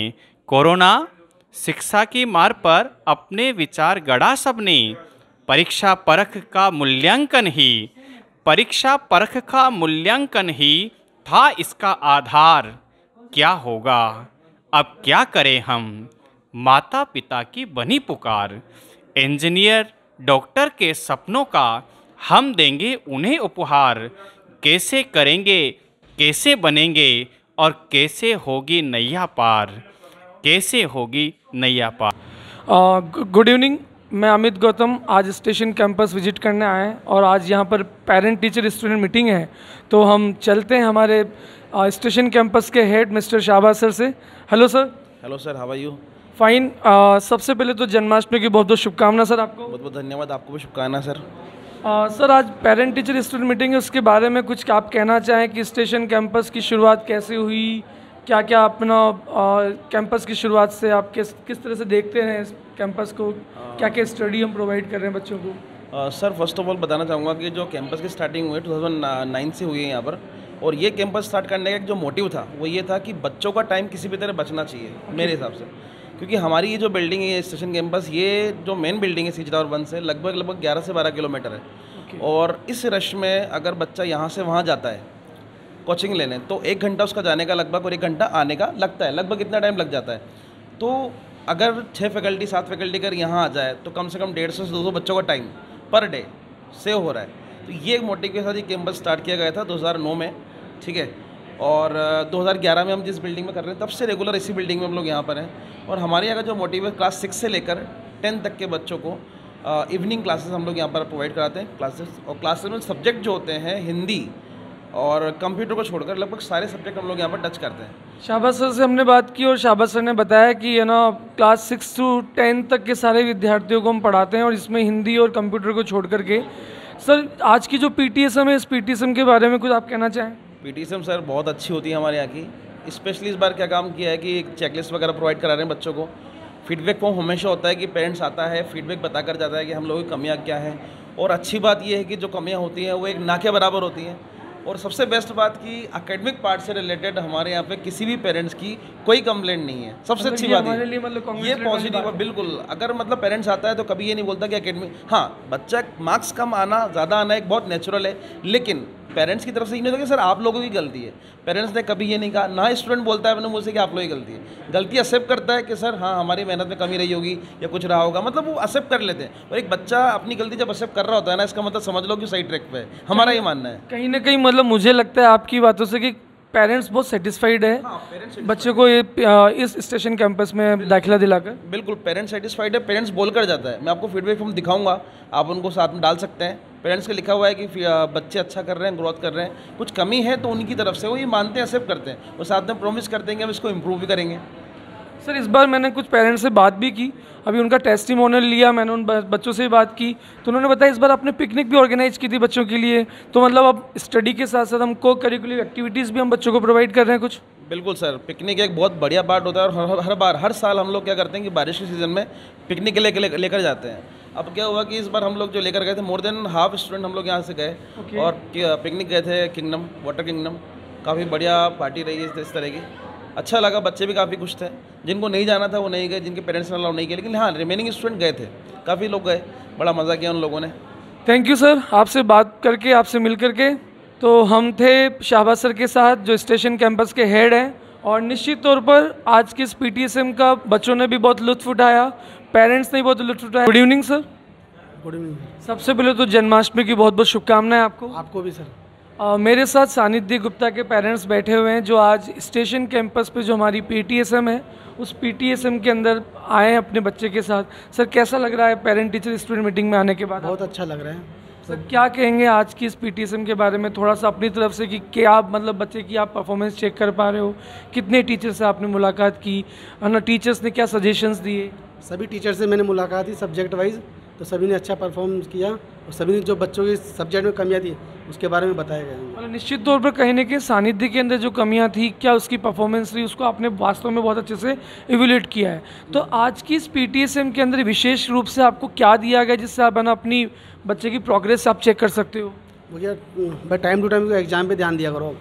कोरोना शिक्षा की मार पर अपने विचार गढ़ा सबने। परीक्षा परख का मूल्यांकन ही, परीक्षा परख का मूल्यांकन ही था इसका आधार। क्या होगा अब क्या करें हम, माता पिता की बनी पुकार। इंजीनियर, डॉक्टर के सपनों का हम देंगे उन्हें उपहार। कैसे करेंगे, कैसे बनेंगे और कैसे होगी नैया पार, कैसे होगी नैया पार। गुड इवनिंग, मैं अमित गौतम आज स्टेशन कैंपस विजिट करने आए हैं और आज यहाँ पर पेरेंट टीचर स्टूडेंट मीटिंग है। तो हम चलते हैं हमारे स्टेशन कैंपस के हेड मिस्टर शाहबाज सर से। Hello sir. Hello sir, how are you? Fine. सबसे पहले तो जन्माष्टमी की बहुत बहुत शुभकामनाएं सर आपको। बहुत बहुत धन्यवाद, आपको भी शुभकामनाएं सर। सर आज पेरेंट टीचर स्टूडेंट मीटिंग है, उसके बारे में कुछ आप कहना चाहें कि स्टेशन कैंपस की शुरुआत कैसे हुई, क्या क्या अपना कैंपस की शुरुआत से आप किस तरह से देखते हैं इस कैंपस को, क्या क्या स्टडी हम प्रोवाइड कर रहे हैं बच्चों को? सर फर्स्ट ऑफ ऑल बताना चाहूँगा कि जो कैंपस की स्टार्टिंग हुई 2009 से हुई है यहाँ पर, और ये कैंपस स्टार्ट करने का एक जो मोटिव था वो ये था कि बच्चों का टाइम किसी भी तरह बचना चाहिए मेरे हिसाब से। क्योंकि हमारी ये जो बिल्डिंग है स्टेशन कैंपस, ये जो मेन बिल्डिंग है सीजरा और 1 से लगभग 11 से 12 किलोमीटर है। और इस रश में अगर बच्चा यहाँ से वहाँ जाता है कोचिंग लेने, तो 1 घंटा उसका जाने का लगभग और 1 घंटा आने का लगता है, लगभग इतना टाइम लग जाता है। तो अगर 6 फैकल्टी 7 फैकल्टी अगर यहाँ आ जाए तो कम से कम 150 से 200 बच्चों का टाइम पर डे सेव हो रहा है। तो ये एक मोटिव के साथ ये कैंपस स्टार्ट किया गया था 2009 में, ठीक है। और 2011 में हम जिस बिल्डिंग में कर रहे हैं तब से रेगुलर इसी बिल्डिंग में हम लोग यहाँ पर हैं। और हमारे यहाँ का जो मोटिव है क्लास 6 से लेकर 10 तक के बच्चों को इवनिंग क्लासेस हम लोग यहाँ पर प्रोवाइड कराते हैं क्लासेस। और क्लासेस में सब्जेक्ट जो होते हैं हिंदी और कंप्यूटर को छोड़कर लगभग सारे सब्जेक्ट हम लोग यहाँ पर टच करते हैं। शाहबाज सर से हमने बात की और शाहबाज सर ने बताया कि है ना क्लास 6 से 10 तक के सारे विद्यार्थियों को हम पढ़ाते हैं और इसमें हिंदी और कंप्यूटर को छोड़ करके। सर आज की जो पीटीएसएम है, इस पीटीएसएम के बारे में कुछ आप कहना चाहें? पीटीएसएम सर बहुत अच्छी होती है हमारे यहाँ की। स्पेशली इस बार क्या काम किया है कि चेकलिस्ट वगैरह प्रोवाइड करा रहे हैं बच्चों को। फीडबैक फॉर्म हमेशा होता है कि पेरेंट्स आता है, फीडबैक बता कर जाता है कि हम लोगों की कमियाँ क्या हैं। और अच्छी बात यह है कि जो कमियाँ होती हैं वो एक ना के बराबर होती हैं। और सबसे बेस्ट बात कि एकेडमिक पार्ट से रिलेटेड हमारे यहाँ पे किसी भी पेरेंट्स की कोई कंप्लेंट नहीं है। सबसे अच्छी बात है ये पॉजिटिव है। बिल्कुल, अगर मतलब पेरेंट्स आता है तो कभी ये नहीं बोलता कि एकेडमिक, हाँ बच्चा मार्क्स कम आना ज़्यादा आना एक बहुत नेचुरल है, लेकिन पेरेंट्स की तरफ से ये नहीं होता कि सर आप लोगों की गलती है। पेरेंट्स ने कभी ये नहीं कहा, ना स्टूडेंट बोलता है अपने मुझसे कि आप लोगों की गलती है। गलती एक्सेप्ट करता है कि सर हाँ हमारी मेहनत में कमी रही होगी या कुछ रहा होगा, मतलब वो एक्सेप्ट कर लेते हैं। और एक बच्चा अपनी गलती जब एक्सेप्ट कर रहा होता है ना, इसका मतलब समझ लो कि सही ट्रैक पे है। हमारा ये मानना है। कहीं ना कहीं मतलब मुझे लगता है आपकी बातों से कि पेरेंट्स बहुत सेटिस्फाइड है बच्चों को ये इस स्टेशन कैंपस में दाखिला दिलाकर। बिल्कुल पेरेंट्स सेटिस्फाइड है। पेरेंट्स बोल कर जाता है। मैं आपको फीडबैक फॉर्म दिखाऊंगा, आप उनको साथ में डाल सकते हैं। पेरेंट्स के लिखा हुआ है कि बच्चे अच्छा कर रहे हैं, ग्रोथ कर रहे हैं, कुछ कमी है तो उनकी तरफ से वो ये मानते हैं, एक्सेप्ट करते हैं और साथ में प्रॉमिस करते हैं कि हम इसको इम्प्रूव भी करेंगे। सर इस बार मैंने कुछ पेरेंट्स से बात भी की, अभी उनका टेस्टिमोनियल लिया, मैंने उन बच्चों से बात की तो उन्होंने बताया इस बार आपने पिकनिक भी ऑर्गेनाइज की थी बच्चों के लिए। तो मतलब अब स्टडी के साथ साथ हम को करिकुलर एक्टिविटीज़ भी हम बच्चों को प्रोवाइड कर रहे हैं कुछ। बिल्कुल सर, पिकनिक एक बहुत बढ़िया पार्ट होता है और हर साल हम लोग क्या करते हैं कि बारिश के सीज़न में पिकनिक लेकर जाते हैं। अब क्या हुआ कि इस बार हम लोग जो लेकर गए थे मोर देन हाफ स्टूडेंट हम लोग यहाँ से गए और पिकनिक गए थे किंगडम, वाटर किंगडम। काफ़ी बढ़िया पार्टी रही है इस तरह की, अच्छा लगा, बच्चे भी काफ़ी खुश थे। जिनको नहीं जाना था वो नहीं गए, जिनके पेरेंट्स ने अलाउ नहीं किया, लेकिन हाँ रिमेनिंग स्टूडेंट गए थे, काफ़ी लोग गए, बड़ा मज़ा किया उन लोगों ने। थैंक यू सर, आपसे बात करके, आपसे मिल करके। तो हम थे शाहबाज सर के साथ जो स्टेशन कैंपस के हेड हैं, और निश्चित तौर पर आज के इस PTSM का बच्चों ने भी बहुत लुत्फ़ उठाया, पेरेंट्स ने भी बहुत लुत्फ़ उठाया। Good evening sir. Good evening. सबसे पहले तो जन्माष्टमी की बहुत बहुत शुभकामनाएं आपको। आपको भी सर। मेरे साथ सानिध्य गुप्ता के पेरेंट्स बैठे हुए हैं जो आज स्टेशन कैंपस पे जो हमारी PTSM है उस PTSM के अंदर आए हैं अपने बच्चे के साथ। सर कैसा लग रहा है पेरेंट टीचर स्टूडेंट मीटिंग में आने के बाद? बहुत अच्छा लग रहा है सर। क्या कहेंगे आज की इस PTSM के बारे में, थोड़ा सा अपनी तरफ से कि क्या आप मतलब बच्चे की आप परफॉर्मेंस चेक कर पा रहे हो, कितने टीचर से आपने मुलाकात की, है ना, टीचर्स ने क्या सजेशंस दिए? सभी टीचर से मैंने मुलाकात की सब्जेक्ट वाइज, तो सभी ने अच्छा परफॉर्म किया और सभी ने जो बच्चों की सब्जेक्ट में कमियां थी उसके बारे में बताया गया। मतलब निश्चित तौर पर कहीं ना कहीं सानिध्य के अंदर जो कमियां थी, क्या उसकी परफॉर्मेंस रही, उसको आपने वास्तव में बहुत अच्छे से इवेल्यूएट किया है। तो आज की इस PTSM के अंदर विशेष रूप से आपको क्या दिया गया जिससे आप है ना अपनी बच्चे की प्रोग्रेस आप चेक कर सकते हो? भैया भाई टाइम टू टाइम एग्ज़ाम पे ध्यान दिया करो।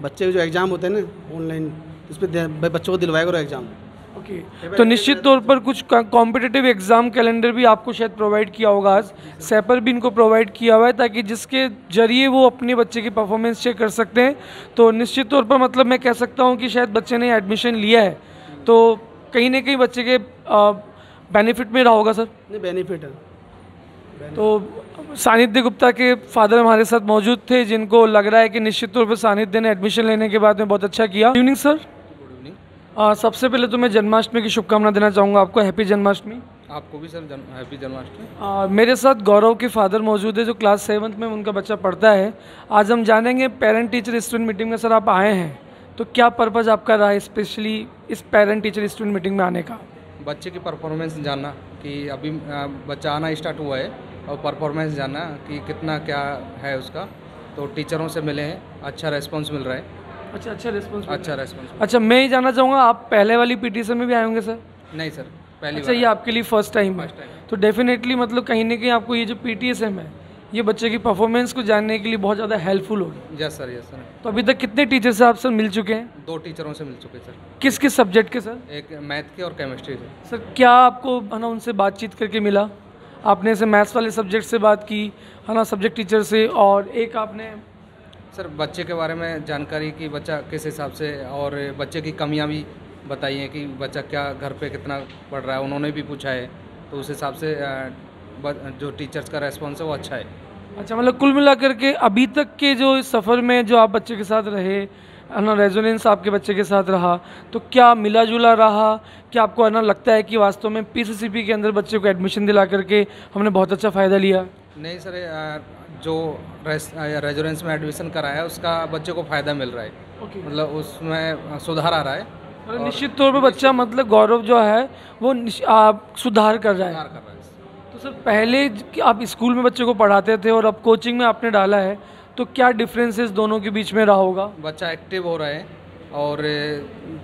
बच्चे के जो एग्ज़ाम होते हैं ना ऑनलाइन, उस पर बच्चों को दिलवाया करो एग्ज़ाम। ओके, तो निश्चित तौर पर कुछ कॉम्पिटिटिव एग्जाम कैलेंडर भी आपको शायद प्रोवाइड किया होगा, आज सेपर भी इनको प्रोवाइड किया हुआ है ताकि जिसके जरिए वो अपने बच्चे की परफॉर्मेंस चेक कर सकते हैं। तो निश्चित तौर पर मतलब मैं कह सकता हूँ कि शायद बच्चे ने एडमिशन लिया है तो कहीं ना कहीं बच्चे के बेनिफिट में रहा होगा सर। नहीं, बेनिफिट है। तो सानिध्य गुप्ता के फादर हमारे साथ मौजूद थे जिनको लग रहा है कि निश्चित तौर पर सानिध्य ने एडमिशन लेने के बाद में बहुत अच्छा किया। Good evening sir. सबसे पहले तो मैं जन्माष्टमी की शुभकामना देना चाहूँगा आपको। हैप्पी जन्माष्टमी। आपको भी सर हैप्पी जन्माष्टमी। मेरे साथ गौरव के फादर मौजूद है जो क्लास 7th में उनका बच्चा पढ़ता है। आज हम जानेंगे पेरेंट टीचर स्टूडेंट मीटिंग में सर आप आए हैं तो क्या पर्पज़ आपका रहा है स्पेशली इस पेरेंट टीचर स्टूडेंट मीटिंग में आने का? बच्चे की परफॉर्मेंस जानना कि अभी बच्चा आना स्टार्ट हुआ है और परफॉर्मेंस जानना कि कितना क्या है उसका। तो टीचरों से मिले हैं, अच्छा रेस्पॉन्स मिल रहा है। अच्छा रेस्पॉन्स। अच्छा, मैं ये जानना चाहूँगा आप पहले वाली PTSM में भी आए होंगे सर? नहीं सर, पहली अच्छा, ये आपके लिए फर्स्ट टाइम है। तो डेफिनेटली मतलब कहीं ना कहीं आपको ये जो PTSM है ये बच्चे की परफॉर्मेंस को जानने के लिए बहुत ज़्यादा हेल्पफुल होगी। Yes sir. तो अभी तक कितने टीचर से आप सर मिल चुके हैं? 2 टीचरों से मिल चुके सर। किस किस सब्जेक्ट के सर? एक मैथ के और केमिस्ट्री के। सर क्या आपको है ना उनसे बातचीत करके मिला? आपने ऐसे मैथ्स वाले सब्जेक्ट से बात की है ना सब्जेक्ट टीचर से, और एक आपने सर बच्चे के बारे में जानकारी की, बच्चा किस हिसाब से, और बच्चे की कमियां भी बताई हैं कि बच्चा क्या घर पे कितना पढ़ रहा है, उन्होंने भी पूछा है। तो उस हिसाब से जो टीचर्स का रेस्पॉन्स है वो अच्छा है। अच्छा, मतलब कुल मिलाकर के अभी तक के जो इस सफ़र में जो आप बच्चे के साथ रहे है ना, रेजोनेंस आपके बच्चे के साथ रहा, तो क्या मिला जुला रहा? क्या आपको है ना लगता है कि वास्तव में PCCP के अंदर बच्चे को एडमिशन दिला करके हमने बहुत अच्छा फ़ायदा लिया? नहीं सर, जो रेजोनेंस में एडमिशन कराया उसका बच्चे को फ़ायदा मिल रहा है। मतलब उसमें सुधार आ रहा है। और निश्चित तौर पर बच्चा मतलब गौरव जो है वो सुधार कर रहा है। तो सर पहले आप स्कूल में बच्चे को पढ़ाते थे और अब कोचिंग में आपने डाला है, तो क्या डिफरेंसेस दोनों के बीच में रहा होगा? बच्चा एक्टिव हो रहा है और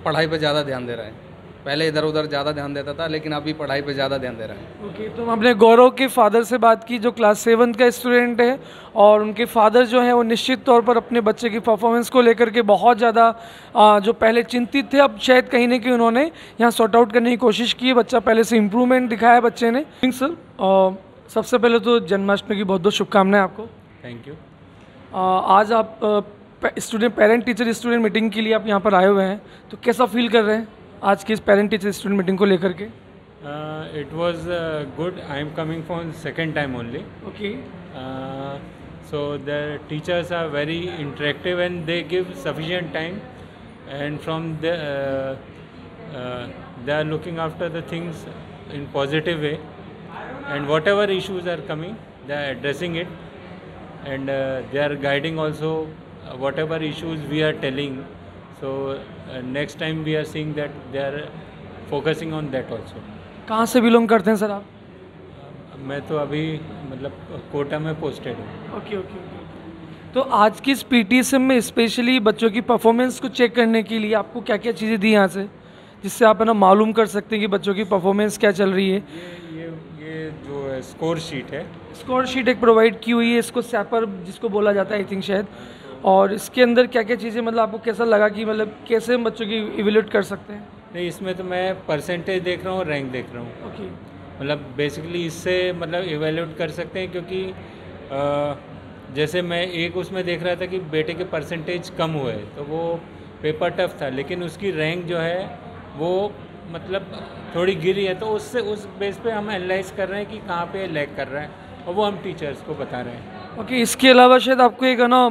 पढ़ाई पे ज़्यादा ध्यान दे रहा है। पहले इधर उधर ज़्यादा ध्यान देता था लेकिन अभी पढ़ाई पे ज़्यादा ध्यान दे रहा है। ओके, तो हमने गौरव के फादर से बात की जो क्लास 7th का स्टूडेंट है, और उनके फादर जो हैं वो निश्चित तौर पर अपने बच्चे की परफॉर्मेंस को लेकर के बहुत ज़्यादा जो पहले चिंतित थे, अब शायद कहीं ना कहीं उन्होंने यहाँ सॉर्ट आउट करने की कोशिश की है। बच्चा पहले से इम्प्रूवमेंट दिखाया है बच्चे ने। सर सबसे पहले तो जन्माष्टमी की बहुत बहुत शुभकामनाएं आपको। Thank you. आज आप पेरेंट टीचर स्टूडेंट मीटिंग के लिए आप यहाँ पर आए हुए हैं, तो कैसा फील कर रहे हैं आज की इस पेरेंट टीचर स्टूडेंट मीटिंग को लेकर के? It was good. I am coming for second time only. Okay. So the teachers are very interactive and they give sufficient time, and from the they are looking after the things in positive way, and whatever issues are coming, they are addressing it, and they are guiding also whatever issues we are telling. So next time we are seeing that they are focusing on that also. कहाँ से belong करते हैं sir आप? मैं तो अभी मतलब कोटा में पोस्टेड हूँ। ओके। तो आज की इस PTSM में स्पेशली बच्चों की परफॉर्मेंस को चेक करने के लिए आपको क्या क्या चीज़ें दी यहाँ से, जिससे आप है ना मालूम कर सकते हैं कि बच्चों की परफॉर्मेंस क्या चल रही है? ये जो है स्कोर शीट है। स्कोर शीट एक प्रोवाइड की हुई है, इसको सैपर जिसको बोला जाता है आई थिंक शायद। और इसके अंदर क्या क्या चीज़ें मतलब आपको कैसा लगा कि मतलब कैसे हम बच्चों की इवेल्यूट कर सकते हैं? नहीं, इसमें तो मैं परसेंटेज देख रहा हूँ और रैंक देख रहा हूँ। ओके, मतलब बेसिकली इससे मतलब इवेल्यूट कर सकते हैं, क्योंकि जैसे मैं एक उसमें देख रहा था कि बेटे के परसेंटेज कम हुए तो वो पेपर टफ था, लेकिन उसकी रैंक जो है वो मतलब थोड़ी गिरी है, तो उससे उस बेस पे हम एनालाइज कर रहे हैं कि कहाँ पे लैग कर रहा है, और वो हम टीचर्स को बता रहे हैं। ओके, इसके अलावा शायद आपको एक है ना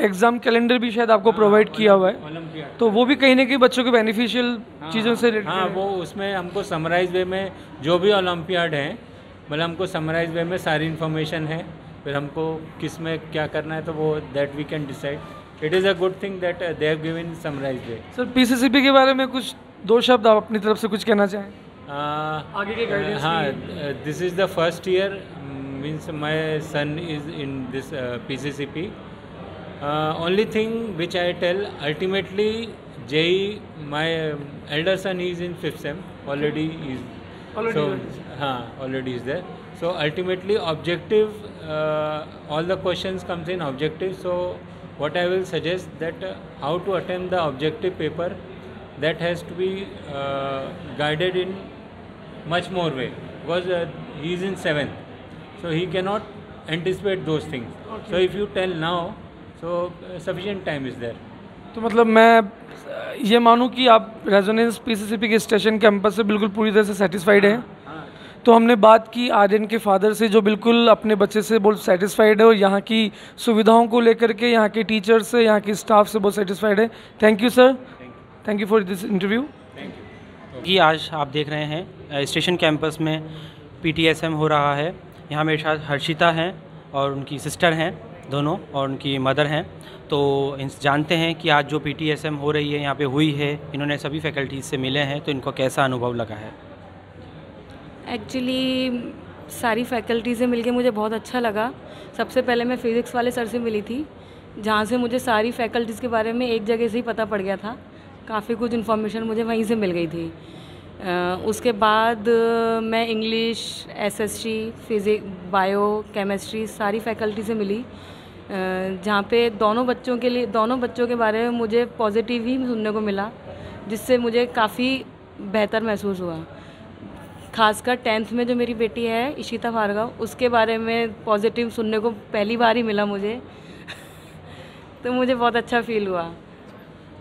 एग्ज़ाम कैलेंडर भी शायद आपको प्रोवाइड किया हुआ है, ओलंपियाड, तो वो भी कहीं ना कहीं बच्चों को बेनिफिशियल चीज़ों से रिलेटेड हाँ, वो उसमें हमको समराइज वे में जो भी ओलंपियाड हैं, मतलब हमको समराइज वे में सारी इन्फॉर्मेशन है, फिर हमको किस में क्या करना है तो वो that we can decide. It is a good thing that they have given summarise way. Sir, PCCP के बारे में कुछ 2 शब्द आप अपनी तरफ से कुछ कहना चाहें आगे के गाइडेंस? हाँ, this is the first year, means my son is in this PCCP. Only thing which I tell, ultimately JEE, my elder son is in 5th sem, already is already is there. So ultimately objective, all the questions comes in objective. So what I will suggest that how to attempt the objective paper, that has to be guided in much more way, because he is in 7th. So he cannot anticipate those things. Okay. So if you tell now, so sufficient time is there. तो मतलब मैं ये मानूँ कि आप resonance PCCP के station campus से बिल्कुल पूरी तरह से सेटिस्फाइड हैं? तो हमने बात की आर्यन के फादर से जो बिल्कुल अपने बच्चे से बहुत सेटिस्फाइड है और यहाँ की सुविधाओं को लेकर के यहाँ के टीचर से, यहाँ के स्टाफ से बहुत सेटिस्फाइड है। Thank you sir, thank you for this interview. कि आज आप देख रहे हैं स्टेशन कैंपस में PTSM हो रहा है। यहाँ मेरे साथ हर्षिता हैं और उनकी सिस्टर हैं दोनों, और उनकी मदर हैं। तो जानते हैं कि आज जो PTSM हो रही है यहाँ पे हुई है, इन्होंने सभी फैकल्टीज से मिले हैं, तो इनको कैसा अनुभव लगा है? एक्चुअली सारी फैकल्टी से मिलके मुझे बहुत अच्छा लगा। सबसे पहले मैं फ़िज़िक्स वाले सर से मिली थी, जहाँ से मुझे सारी फैकल्टीज़ के बारे में एक जगह से ही पता पड़ गया था। काफ़ी कुछ इन्फॉर्मेशन मुझे वहीं से मिल गई थी। उसके बाद मैं English, SST, physics, bio, chemistry सारी फैकल्टी से मिली, जहाँ पे दोनों बच्चों के बारे में मुझे पॉजिटिव ही सुनने को मिला, जिससे मुझे काफ़ी बेहतर महसूस हुआ। खासकर 10th में जो मेरी बेटी है इशिता भार्गव, उसके बारे में पॉजिटिव सुनने को पहली बार ही मिला मुझे तो मुझे बहुत अच्छा फील हुआ।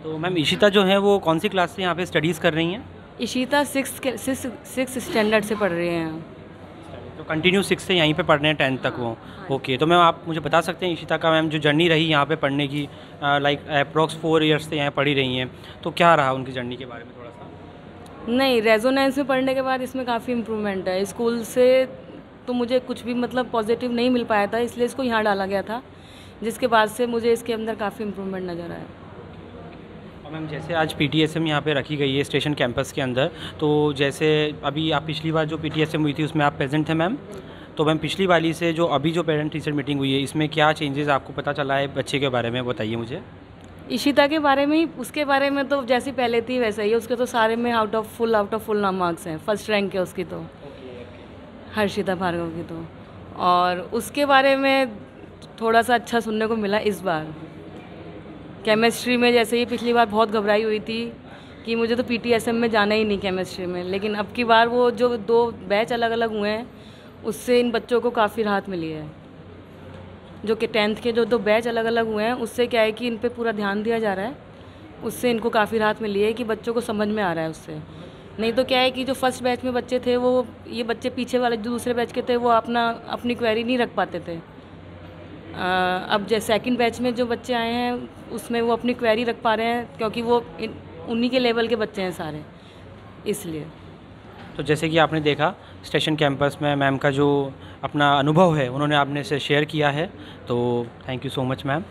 तो मैम इशिता जो है वो कौन सी क्लास से यहाँ पे स्टडीज़ कर रही हैं? इशिता 6th स्टैंडर्ड से पढ़ रही हैं। तो कंटिन्यू 6 से यहीं पे पढ़ रहे हैं 10th तक वो? ओके, तो मैम आप मुझे बता सकते हैं इशिता का मैम जो जर्नी रही यहाँ पे पढ़ने की, लाइक अप्रॉक्स 4 ईयर्स से यहाँ पढ़ी रही हैं, तो क्या रहा उनकी जर्नी के बारे में थोड़ा सा? नहीं, रेजोनेंस में पढ़ने के बाद इसमें काफ़ी इम्प्रूवमेंट है। स्कूल से तो मुझे कुछ भी मतलब पॉजिटिव नहीं मिल पाया था, इसलिए इसको यहाँ डाला गया था, जिसके बाद से मुझे इसके अंदर काफ़ी इम्प्रूवमेंट नज़र आया। और मैम जैसे आज PTSM यहाँ पे रखी गई है स्टेशन कैंपस के अंदर, तो जैसे अभी आप पिछली बार जो PTSM हुई थी उसमें आप प्रेजेंट थे मैम, तो मैम पिछली वाली से जो अभी जो पेरेंट टीचर मीटिंग हुई है इसमें क्या चेंजेस आपको पता चला है बच्चे के बारे में, बताइए मुझे। इशिता के बारे में ही, उसके बारे में तो जैसी पहले थी वैसा ही है। उसके तो सारे में आउट ऑफ फुल मार्क्स हैं, फर्स्ट रैंक है उसकी तो, हर्षिता भार्गव की तो। और उसके बारे में थोड़ा सा अच्छा सुनने को मिला इस बार। केमिस्ट्री में जैसे ही पिछली बार बहुत घबराई हुई थी कि मुझे तो PTSM में जाना ही नहीं केमिस्ट्री में, लेकिन अब की बार वो जो 2 बैच अलग अलग हुए हैं उससे इन बच्चों को काफ़ी राहत मिली है। जो कि 10th के जो 2 बैच अलग अलग हुए हैं उससे क्या है कि इन पे पूरा ध्यान दिया जा रहा है, उससे इनको काफ़ी राहत मिली है कि बच्चों को समझ में आ रहा है उससे। नहीं तो क्या है कि जो फर्स्ट बैच में बच्चे थे वो, ये बच्चे पीछे वाले जो दूसरे बैच के थे वो अपनी क्वेरी नहीं रख पाते थे। अब जैसे सेकंड बैच में जो बच्चे आए हैं उसमें वो अपनी क्वेरी रख पा रहे हैं, क्योंकि वो उन्हीं के लेवल के बच्चे हैं सारे, इसलिए। तो जैसे कि आपने देखा स्टेशन कैंपस में मैम का जो अपना अनुभव है उन्होंने आपने से शेयर किया है, तो thank you so much ma'am.